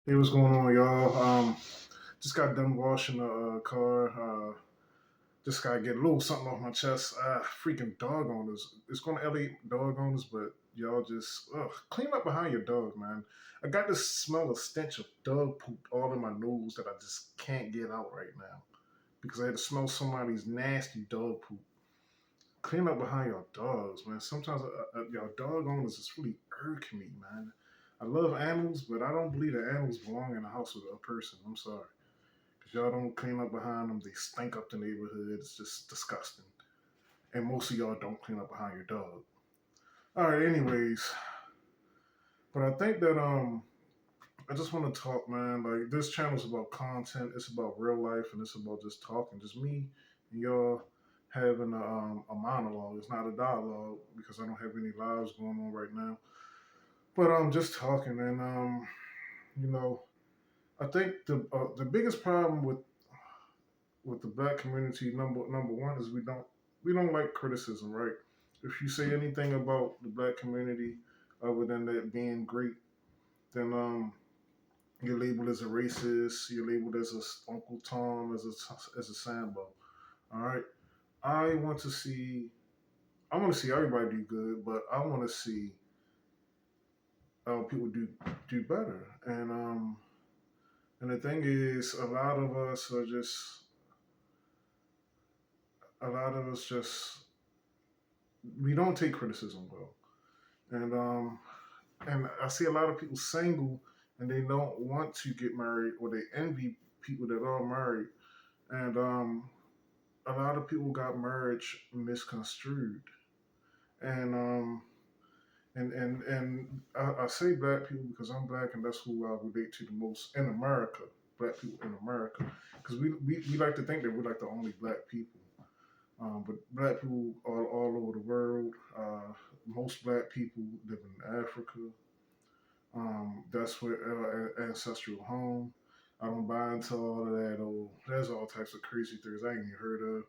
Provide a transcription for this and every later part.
Hey, what's going on, y'all? Just got done washing the car. Just gotta get a little something off my chest. Freaking dog owners. It's gonna elevate dog owners, but y'all just clean up behind your dog, man. I got this smell of stench of dog poop all in my nose that I just can't get out right now because I had to smell somebody's nasty dog poop. Clean up behind your dogs, man. Sometimes y'all dog owners is really irking me, man. I love animals, but I don't believe that animals belong in a house with a person. I'm sorry. Because y'all don't clean up behind them. They stink up the neighborhood. It's just disgusting. And most of y'all don't clean up behind your dog. All right, anyways. But I think that I just want to talk, man. Like this channel's about content. It's about real life, and it's about just talking. Just me and y'all having a monologue. It's not a dialogue because I don't have any lives going on right now. But I'm just talking, and you know, I think the biggest problem with the black community number one is we don't like criticism, right? If you say anything about the black community other than that being great, then you're labeled as a racist. You're labeled as a Uncle Tom, as a Sambo. All right. I want to see. I want to see everybody do good, but I want to see people do better. And the thing is, a lot of us just we don't take criticism well, and and I see a lot of people single and they don't want to get married or they envy people that are married, and a lot of people got marriage misconstrued, and I say black people because I'm black and that's who I relate to the most in America. Black people in America, because we like to think that we're like the only black people. But black people are all over the world. Most black people live in Africa. That's where ancestral home. I don't buy into all of that. Oh, there's all types of crazy theories I ain't even heard of,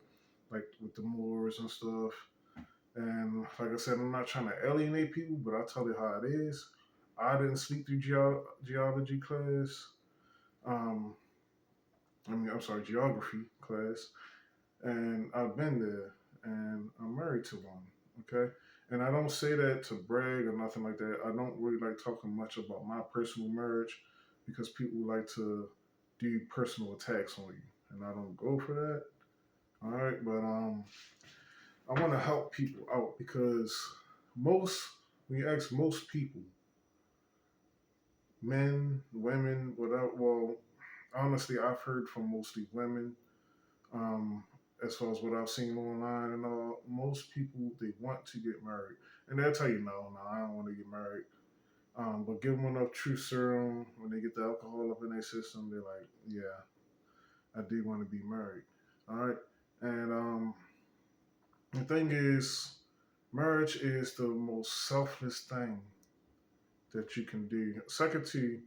like with the Moors and stuff. And like I said, I'm not trying to alienate people, but I'll tell you how it is. I didn't sleep through geology class. Um, I'm sorry, geography class, and I've been there, and I'm married to one. Okay, and I don't say that to brag or nothing like that. I don't really like talking much about my personal marriage because people like to do personal attacks on you, and I don't go for that. All right, but I want to help people out because when you ask most people, men, women, whatever, well, honestly, I've heard from mostly women. Um, as far as what I've seen online and all, most people they want to get married, and they'll tell you no, I don't want to get married. But give them enough true serum when they get the alcohol up in their system, they're like, yeah, I do want to be married. All right, and the thing is, marriage is the most selfless thing that you can do. Second to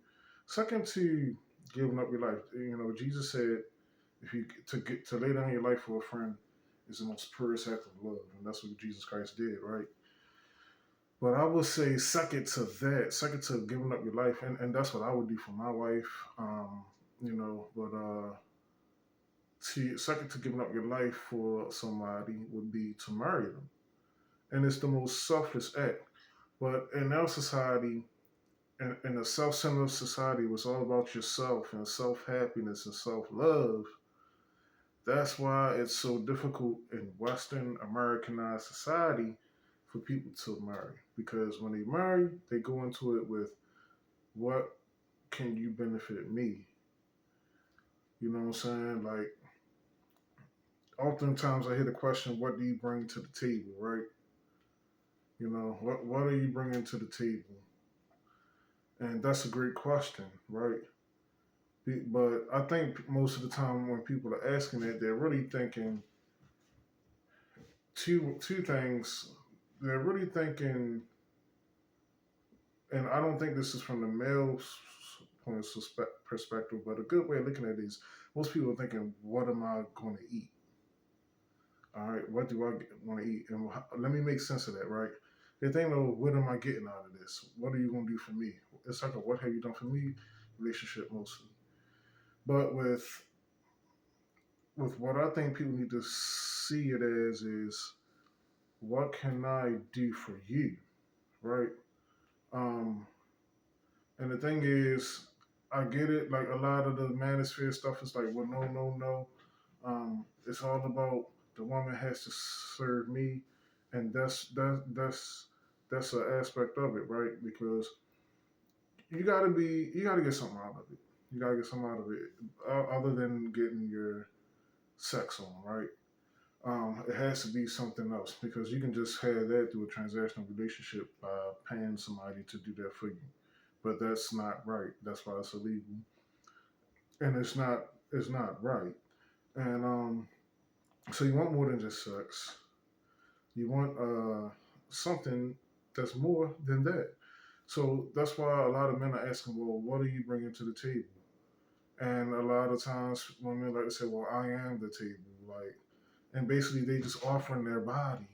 giving up your life. You know, Jesus said, if you to lay down your life for a friend is the most purest act of love, and that's what Jesus Christ did, right? But I would say second to that, second to giving up your life, and that's what I would do for my wife. But to second to giving up your life for somebody would be to marry them, and it's the most selfless act. But in our society, in a self-centered society, was all about yourself and self-happiness and self-love. That's why it's so difficult in Western Americanized society for people to marry. Because when they marry, they go into it with what can you benefit me? You know what I'm saying? Like oftentimes I hear the question, what do you bring to the table, right? You know, what are you bringing to the table? And that's a great question, right? But I think most of the time when people are asking it, they're really thinking two things. They're really thinking, and I don't think this is from the male's point of perspective, but a good way of looking at it is most people are thinking, what am I going to eat? All right, what do I want to eat? And let me make sense of that, right? They think, oh, what am I getting out of this? What are you going to do for me? It's like, what have you done for me? relationship mostly. But with what I think people need to see it as is, what can I do for you, right? Um, and the thing is, I get it. Like a lot of the manosphere stuff is like, well, no, no, no. It's all about the woman has to serve me, and that's an aspect of it, right? Because you gotta get something out of it. You gotta get something out of it, other than getting your sex on, right? It has to be something else because you can just have that through a transactional relationship by paying somebody to do that for you. But that's not right. That's why it's illegal, and it's not right. And so you want more than just sex. You want something that's more than that. So that's why a lot of men are asking, well, what are you bringing to the table? And a lot of times women like to say, well, I am the table. Like, and basically they just offering their body,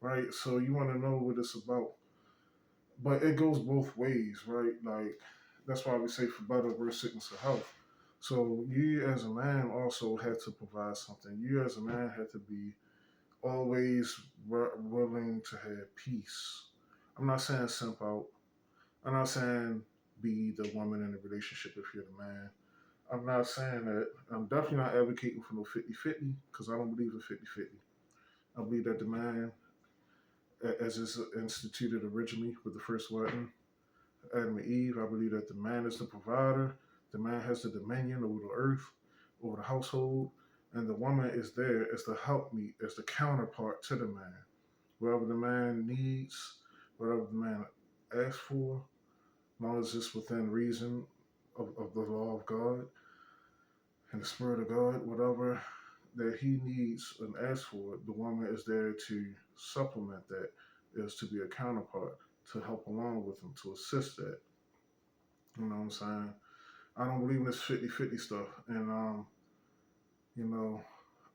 right? So you want to know what it's about. But it goes both ways, right? Like, that's why we say for better versus sickness or health. So you as a man also have to provide something. You as a man have to be always willing to have peace. I'm not saying simp out. I'm not saying be the woman in the relationship if you're the man. I'm not saying that. I'm definitely not advocating for no 50-50 because I don't believe in 50-50. I believe that the man, as is instituted originally with the first wedding, Adam and Eve, I believe that the man is the provider. The man has the dominion over the earth, over the household, and the woman is there as the helpmeet, as the counterpart to the man. Whatever the man needs, whatever the man asks for, as long as it's within reason of the law of God and the spirit of God, whatever that he needs and asks for, the woman is there to supplement that, is to be a counterpart, to help along with him, to assist that. You know what I'm saying? I don't believe in this 50-50 stuff. And, you know,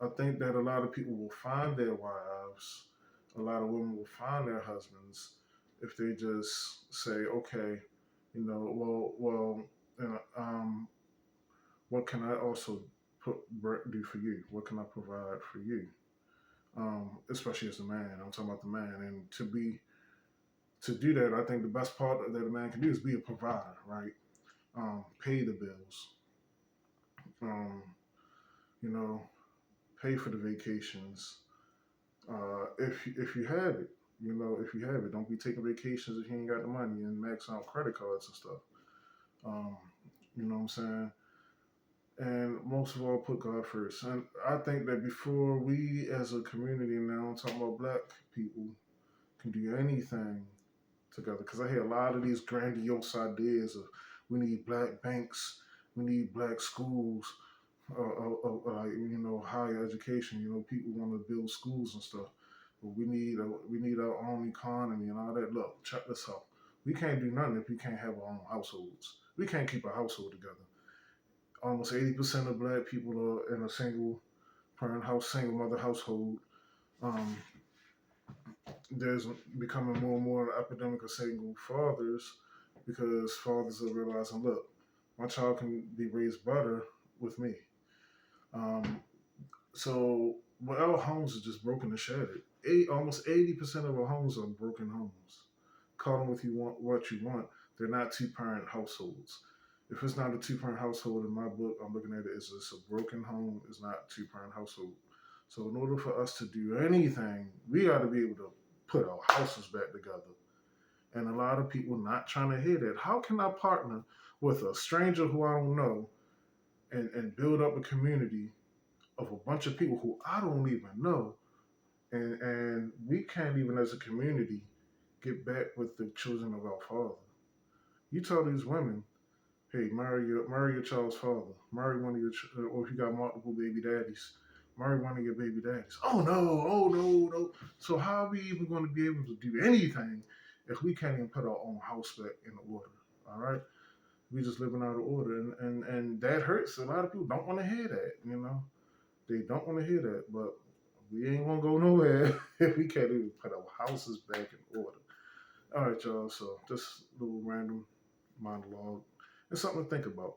I think that a lot of people will find their wives, a lot of women will find their husbands if they just say, okay, you know, what can I also do for you? What can I provide for you? Especially as a man, I'm talking about the man, and to do that, I think the best part that a man can do is be a provider, right? Pay the bills, um, you know, pay for the vacations. If you have it, if you have it, don't be taking vacations if you ain't got the money and max out credit cards and stuff. Um, you know what I'm saying? And most of all, put God first. And I think that before we as a community now, I'm talking about black people, can do anything together, because I hear a lot of these grandiose ideas of we need black banks, we need black schools, like higher education. People want to build schools and stuff, but we need our own economy and all that. Look, check this out. We can't do nothing if we can't have our own households. We can't keep a household together. Almost 80% of black people are in a single parent house, single mother household. Um, there's becoming more and more an epidemic of single fathers because fathers are realizing, look, my child can be raised better with me. Um, so, our homes are just broken and shattered. Almost 80% of our homes are broken homes. Call them what you want. They're not two-parent households. If it's not a two-parent household in my book, I'm looking at it as it's a broken home. It's not a two-parent household. So in order for us to do anything, we got to be able to put our houses back together. And a lot of people not trying to hear that. How can I partner with a stranger who I don't know and build up a community of a bunch of people who I don't even know, and we can't even as a community get back with the children of our Father. You tell these women, hey, marry your child's father, marry one of your, or if you got multiple baby daddies, marry one of your baby daddies. Oh no, no. So how are we even going to be able to do anything if we can't even put our own house back in order? All right, we just living out of order, and that hurts. A lot of people don't want to hear that. They don't want to hear that, but we ain't gonna go nowhere if we can't even put our houses back in order. All right, y'all. So just a little random monologue. It's something to think about.